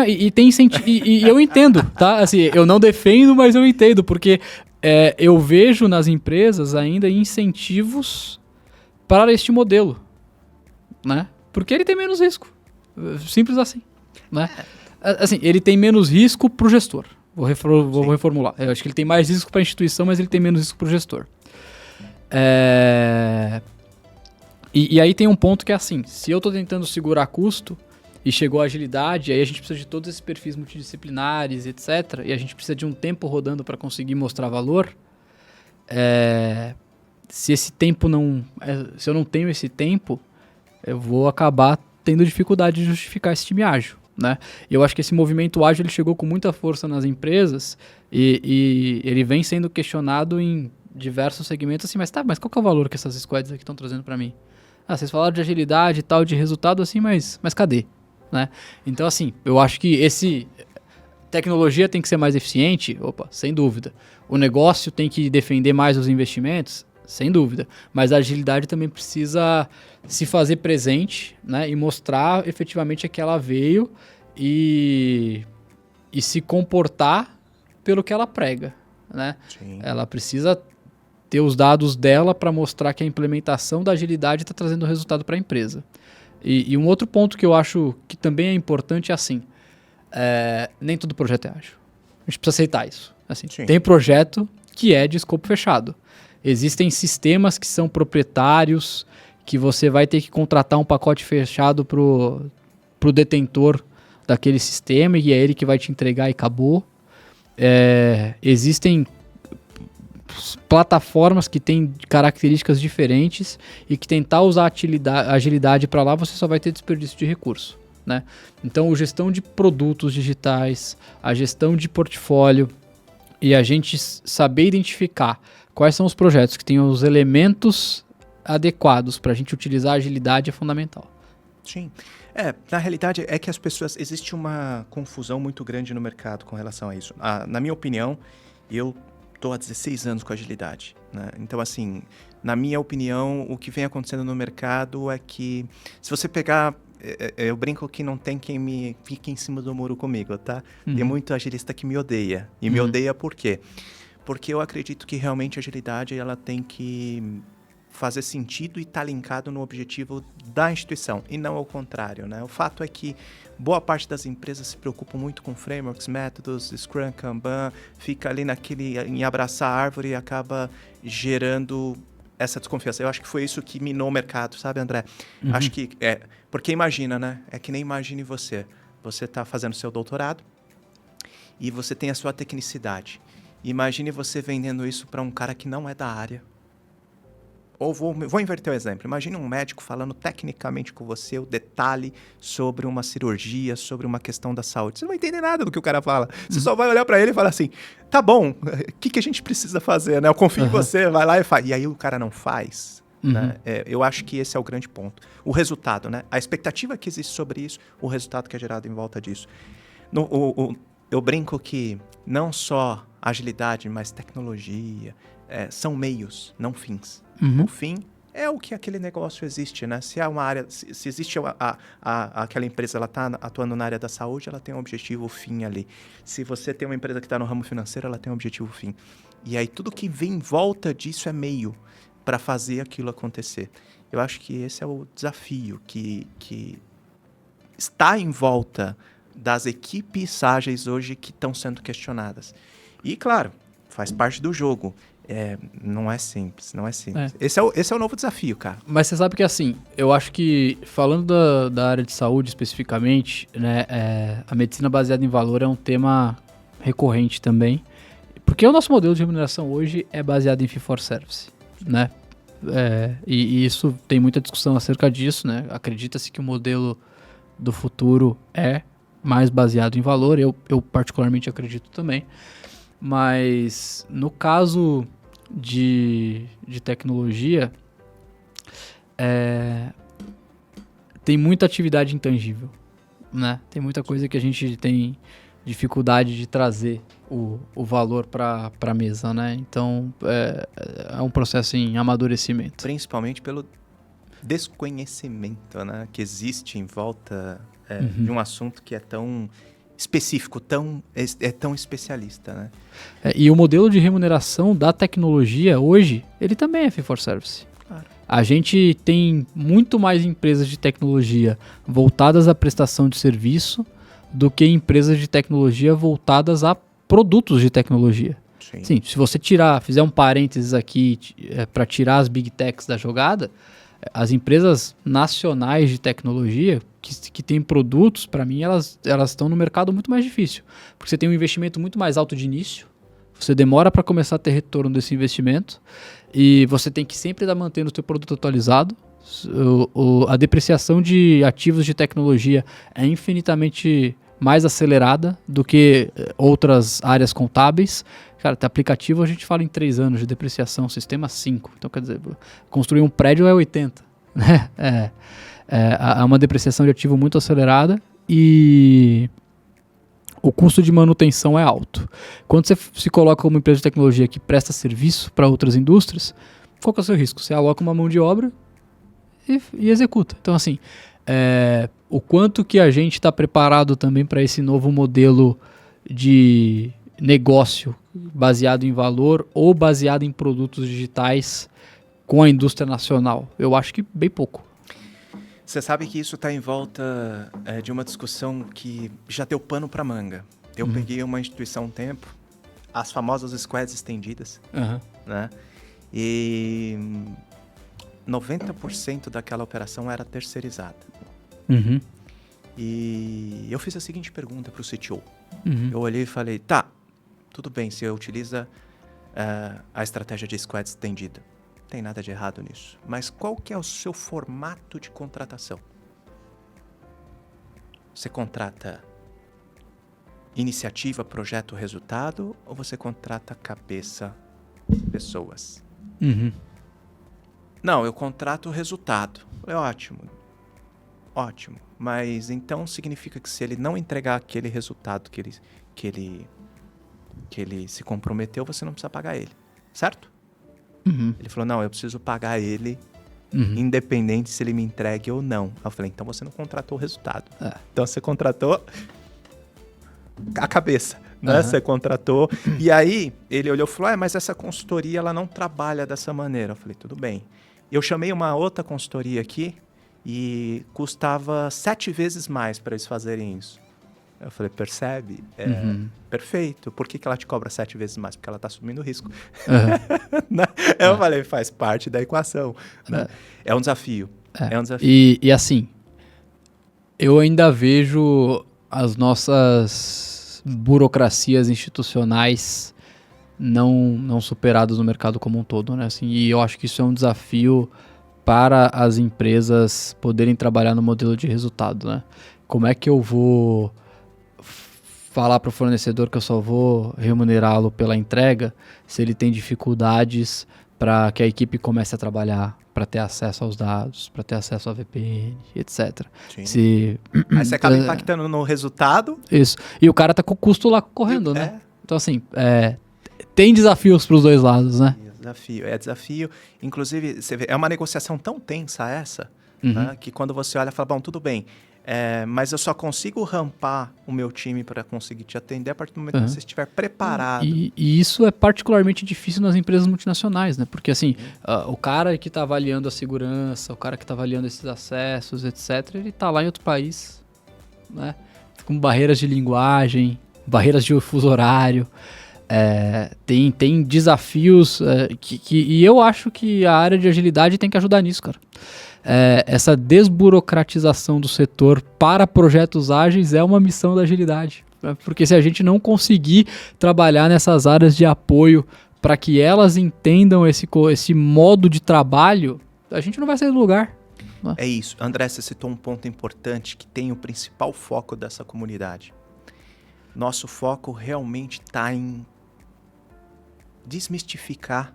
E tem e eu entendo, tá? Assim, eu não defendo, mas eu entendo, porque eu vejo nas empresas ainda incentivos para este modelo, né? Porque ele tem menos risco. Simples assim, né? Assim, ele tem menos risco para o gestor. Vou reformular. Eu acho que ele tem mais risco para a instituição, mas ele tem menos risco para o gestor. E aí tem um ponto que é assim, se eu estou tentando segurar custo e chegou a agilidade, aí a gente precisa de todos esses perfis multidisciplinares, etc. E a gente precisa de um tempo rodando para conseguir mostrar valor. Se esse tempo se eu não tenho esse tempo, eu vou acabar tendo dificuldade de justificar esse time ágil, né? Eu acho que esse movimento ágil ele chegou com muita força nas empresas e ele vem sendo questionado em diversos segmentos assim, mas qual que é o valor que essas squads aqui estão trazendo para mim? Vocês falaram de agilidade e tal, de resultado assim, mas cadê? Né? Então assim, eu acho que tecnologia tem que ser mais eficiente, sem dúvida. O negócio tem que defender mais os investimentos, sem dúvida. Mas a agilidade também precisa se fazer presente, né? E mostrar efetivamente que ela veio e se comportar pelo que ela prega, né? Sim. Ela precisa ter os dados dela para mostrar que a implementação da agilidade está trazendo resultado para a empresa. E um outro ponto que eu acho que também é importante é assim, nem todo projeto é ágil. A gente precisa aceitar isso. Assim, tem projeto que é de escopo fechado. Existem sistemas que são proprietários, que você vai ter que contratar um pacote fechado pro detentor daquele sistema e é ele que vai te entregar e acabou. Existem plataformas que têm características diferentes e que tentar usar agilidade para lá, você só vai ter desperdício de recurso, né? Então, a gestão de produtos digitais, a gestão de portfólio, e a gente saber identificar quais são os projetos que têm os elementos adequados para a gente utilizar a agilidade é fundamental. Sim. Na realidade é que as pessoas... Existe uma confusão muito grande no mercado com relação a isso. Na minha opinião, eu estou há 16 anos com agilidade, né? Então, assim, na minha opinião, o que vem acontecendo no mercado é que, se você pegar... Eu brinco que não tem quem me fique em cima do muro comigo, tá? Tem muito agilista que me odeia. E me odeia por quê? Porque eu acredito que realmente a agilidade ela tem que fazer sentido e estar linkado no objetivo da instituição, e não ao contrário, né? O fato é que boa parte das empresas se preocupam muito com frameworks, métodos, Scrum, Kanban, fica ali em abraçar a árvore e acaba gerando essa desconfiança. Eu acho que foi isso que minou o mercado, sabe, André? Acho que porque imagina, né? É que nem imagine você. Você está fazendo seu doutorado e você tem a sua tecnicidade. Imagine você vendendo isso para um cara que não é da área. Ou vou inverter o exemplo. Imagine um médico falando tecnicamente com você o detalhe sobre uma cirurgia, sobre uma questão da saúde. Você não vai entender nada do que o cara fala. Você só vai olhar para ele e falar assim, tá bom, o que a gente precisa fazer, né? Eu confio em você, vai lá e faz. E aí o cara não faz. Né? Eu acho que esse é o grande ponto. O resultado, né? A expectativa que existe sobre isso, o resultado que é gerado em volta disso. Eu brinco que não só agilidade, mas tecnologia são meios, não fins. O fim é o que aquele negócio existe, né? Se há uma área, se existe aquela empresa, ela está atuando na área da saúde, ela tem um objetivo fim ali. Se você tem uma empresa que está no ramo financeiro, ela tem um objetivo fim. E aí tudo que vem em volta disso é meio para fazer aquilo acontecer. Eu acho que esse é o desafio que está em volta das equipes ágeis hoje que estão sendo questionadas. E, claro, faz parte do jogo. Não é simples, não é simples. Esse é o novo desafio, cara. Mas você sabe que, assim, eu acho que, falando da área de saúde especificamente, né, a medicina baseada em valor é um tema recorrente também, porque o nosso modelo de remuneração hoje é baseado em fee for service, né? E isso tem muita discussão acerca disso, né? Acredita-se que o modelo do futuro é mais baseado em valor, eu particularmente acredito também, mas no caso de tecnologia, tem muita atividade intangível, né? Tem muita coisa que a gente tem dificuldade de trazer o valor para a mesa, né? Então, é um processo em amadurecimento. Principalmente pelo desconhecimento, né? Que existe em volta de um assunto que é tão específico, tão especialista, né? E o modelo de remuneração da tecnologia hoje, ele também é fee for service. Claro. A gente tem muito mais empresas de tecnologia voltadas à prestação de serviço do que empresas de tecnologia voltadas a produtos de tecnologia. Sim, se você fizer um parênteses aqui para tirar as big techs da jogada, as empresas nacionais de tecnologia que têm produtos, para mim, elas estão no mercado muito mais difícil. Porque você tem um investimento muito mais alto de início, você demora para começar a ter retorno desse investimento e você tem que sempre estar mantendo o seu produto atualizado. A depreciação de ativos de tecnologia é infinitamente mais acelerada do que outras áreas contábeis. Cara, tem aplicativo, a gente fala em 3 anos de depreciação, sistema 5. Então, quer dizer, construir um prédio é 80. Né? É uma depreciação de ativo muito acelerada e o custo de manutenção é alto. Quando você se coloca como empresa de tecnologia que presta serviço para outras indústrias, qual que é o seu risco? Você aloca uma mão de obra e executa. Então, assim, o quanto que a gente está preparado também para esse novo modelo de negócio baseado em valor ou baseado em produtos digitais com a indústria nacional? Eu acho que bem pouco. Você sabe que isso está em volta de uma discussão que já deu pano para manga. Eu peguei uma instituição um tempo, as famosas squads estendidas, né? E 90% daquela operação era terceirizada. E eu fiz a seguinte pergunta para o CTO. Eu olhei e falei, tá, tudo bem, você utiliza a estratégia de squad estendida. Não tem nada de errado nisso. Mas qual que é o seu formato de contratação? Você contrata iniciativa, projeto, resultado, ou você contrata cabeça, pessoas? Não, eu contrato o resultado. É ótimo. Ótimo. Mas então significa que se ele não entregar aquele resultado que ele se comprometeu, você não precisa pagar ele. Certo? Ele falou, não, eu preciso pagar ele independente se ele me entregue ou não. Eu falei, então você não contratou o resultado. Então você contratou a cabeça, né? Você contratou. E aí ele olhou e falou, mas essa consultoria ela não trabalha dessa maneira. Eu falei, tudo bem. Eu chamei uma outra consultoria aqui e custava 7 vezes mais para eles fazerem isso. Eu falei, percebe? Perfeito. Por que ela te cobra 7 vezes mais? Porque ela está assumindo o risco. Eu falei, faz parte da equação. Né? É um desafio. É um desafio. E assim, eu ainda vejo as nossas burocracias institucionais não superadas no mercado como um todo, né? Assim, e eu acho que isso é um desafio para as empresas poderem trabalhar no modelo de resultado, né? Como é que eu vou falar para o fornecedor que eu só vou remunerá-lo pela entrega se ele tem dificuldades para que a equipe comece a trabalhar, para ter acesso aos dados, para ter acesso à VPN, etc. Aí você acaba impactando no resultado. Isso. E o cara tá com o custo lá correndo, né? Então, assim, tem desafios para os dois lados, né? É desafio. Inclusive, você vê, é uma negociação tão tensa essa, né, que quando você olha e fala, bom, tudo bem, mas eu só consigo rampar o meu time para conseguir te atender a partir do momento que você estiver preparado. E isso é particularmente difícil nas empresas multinacionais, né? Porque assim, o cara que está avaliando a segurança, o cara que está avaliando esses acessos, etc., ele está lá em outro país, né? Com barreiras de linguagem, barreiras de fuso horário. Tem desafios e eu acho que a área de agilidade tem que ajudar nisso, cara. Essa desburocratização do setor para projetos ágeis é uma missão da agilidade. Porque se a gente não conseguir trabalhar nessas áreas de apoio para que elas entendam esse modo de trabalho, a gente não vai sair do lugar. É isso. André, você citou um ponto importante que tem o principal foco dessa comunidade. Nosso foco realmente está em desmistificar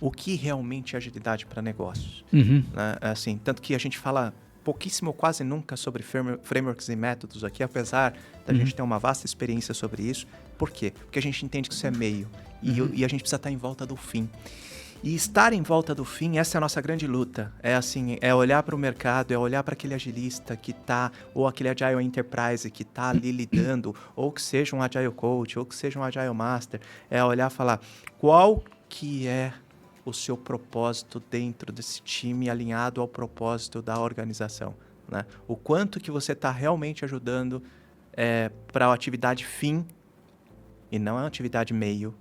o que realmente é agilidade para negócios. Né? Assim, tanto que a gente fala pouquíssimo, quase nunca, sobre frameworks e métodos aqui, apesar da gente ter uma vasta experiência sobre isso. Por quê? Porque a gente entende que isso é meio e a gente precisa estar em volta do fim. E estar em volta do fim, essa é a nossa grande luta. É olhar para o mercado, é olhar para aquele agilista que está, ou aquele Agile Enterprise que está ali lidando, ou que seja um Agile Coach, ou que seja um Agile Master. É olhar e falar, qual que é o seu propósito dentro desse time alinhado ao propósito da organização, né? O quanto que você está realmente ajudando para a atividade fim e não a atividade meio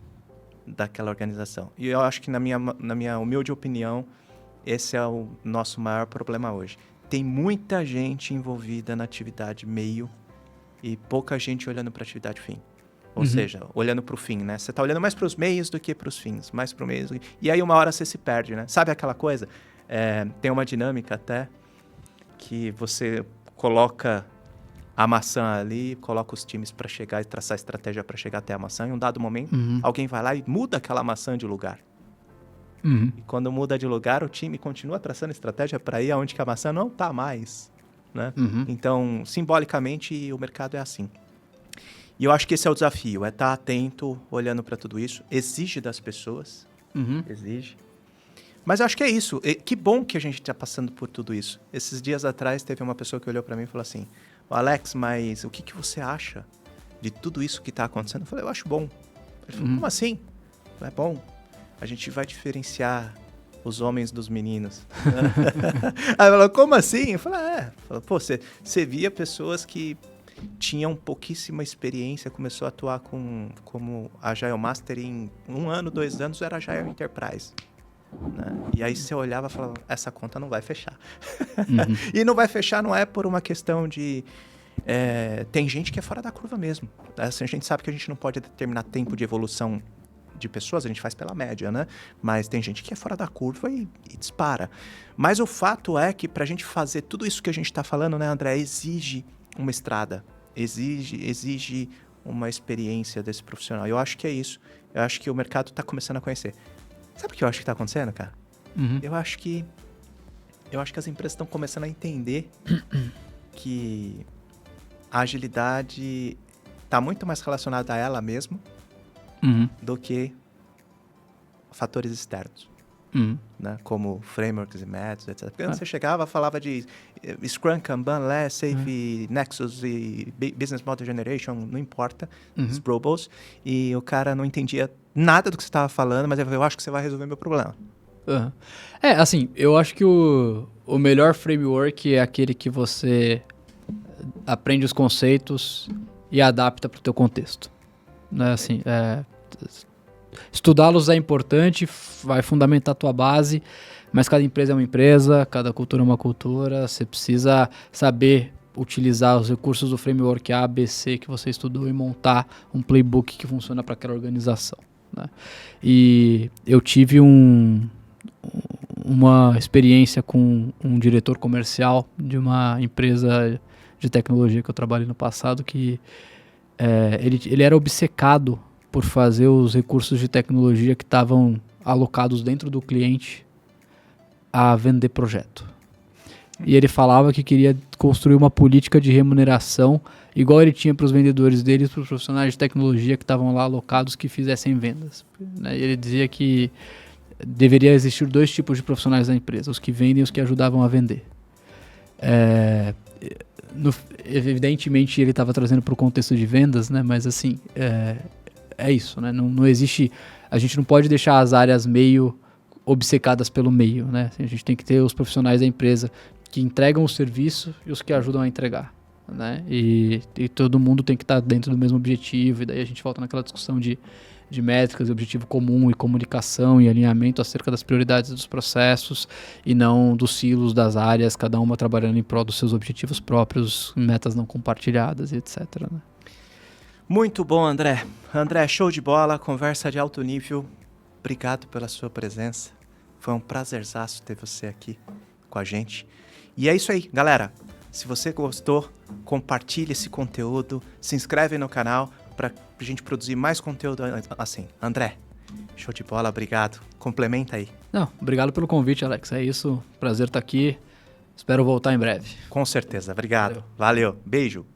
daquela organização. E eu acho que, na minha humilde opinião, esse é o nosso maior problema hoje. Tem muita gente envolvida na atividade meio e pouca gente olhando para a atividade fim. Ou seja, olhando para o fim, né? Você está olhando mais para os meios do que para os fins, mais para o meio. E aí uma hora você se perde, né? Sabe aquela coisa? Tem uma dinâmica até que você coloca a maçã ali, coloca os times para chegar e traçar estratégia para chegar até a maçã. Em um dado momento, alguém vai lá e muda aquela maçã de lugar. E quando muda de lugar, o time continua traçando estratégia para ir aonde que a maçã não está mais, né? Então, simbolicamente, o mercado é assim. E eu acho que esse é o desafio, estar atento, olhando para tudo isso. Exige das pessoas, exige. Mas eu acho que é isso. Que bom que a gente está passando por tudo isso. Esses dias atrás, teve uma pessoa que olhou para mim e falou assim, Alex, mas o que você acha de tudo isso que está acontecendo? Eu falei, eu acho bom. Ele falou, como assim? Eu falei, é bom. A gente vai diferenciar os homens dos meninos. Aí ela falou, como assim? Eu falei, Pô, você via pessoas que tinham pouquíssima experiência, começou a atuar como Agile Master em 1 ano, 2 anos, era Agile Enterprise. Né? E aí você olhava e falava, essa conta não vai fechar. E não vai fechar não é por uma questão de... tem gente que é fora da curva mesmo. Assim, a gente sabe que a gente não pode determinar tempo de evolução de pessoas, a gente faz pela média, né? Mas tem gente que é fora da curva e dispara. Mas o fato é que pra gente fazer tudo isso que a gente tá falando, né, André, exige uma estrada, exige uma experiência desse profissional. Eu acho que é isso. Eu acho que o mercado está começando a conhecer. Sabe o que eu acho que está acontecendo, cara? Eu acho que as empresas estão começando a entender que a agilidade está muito mais relacionada a ela mesma do que fatores externos. Né? Como frameworks e métodos, etc. Porque quando você chegava, falava de Scrum, Kanban, Less, Safe, Nexus e Business Model Generation, não importa, os Brobos, e o cara não entendia nada do que você estava falando, mas eu acho que você vai resolver meu problema. Assim, eu acho que o melhor framework é aquele que você aprende os conceitos e adapta para o teu contexto. Né? Assim, estudá-los é importante, vai fundamentar a tua base, mas cada empresa é uma empresa, cada cultura é uma cultura, você precisa saber utilizar os recursos do framework A, B, C que você estudou e montar um playbook que funciona para aquela organização. Né? E eu tive uma experiência com um diretor comercial de uma empresa de tecnologia que eu trabalhei no passado, que ele era obcecado por fazer os recursos de tecnologia que estavam alocados dentro do cliente a vender projeto. E ele falava que queria construir uma política de remuneração igual ele tinha para os vendedores dele e para os profissionais de tecnologia que estavam lá alocados que fizessem vendas. Né? E ele dizia que deveria existir 2 tipos de profissionais da empresa, os que vendem e os que ajudavam a vender. Evidentemente ele estava trazendo para o contexto de vendas, né? Mas assim, é isso, né? Não existe, a gente não pode deixar as áreas meio obcecadas pelo meio, né? A gente tem que ter os profissionais da empresa que entregam o serviço e os que ajudam a entregar, né? E todo mundo tem que estar dentro do mesmo objetivo, e daí a gente volta naquela discussão de métricas, objetivo comum e comunicação e alinhamento acerca das prioridades dos processos e não dos silos das áreas, cada uma trabalhando em prol dos seus objetivos próprios, metas não compartilhadas e etc. Né? Muito bom, André. André, show de bola, conversa de alto nível. Obrigado pela sua presença. Foi um prazerzaço ter você aqui com a gente. E é isso aí, galera. Se você gostou, compartilhe esse conteúdo, se inscreve no canal para a gente produzir mais conteúdo assim. André, show de bola, obrigado. Complementa aí. Não, obrigado pelo convite, Alex. É isso, prazer estar aqui. Espero voltar em breve. Com certeza, obrigado. Valeu. Beijo.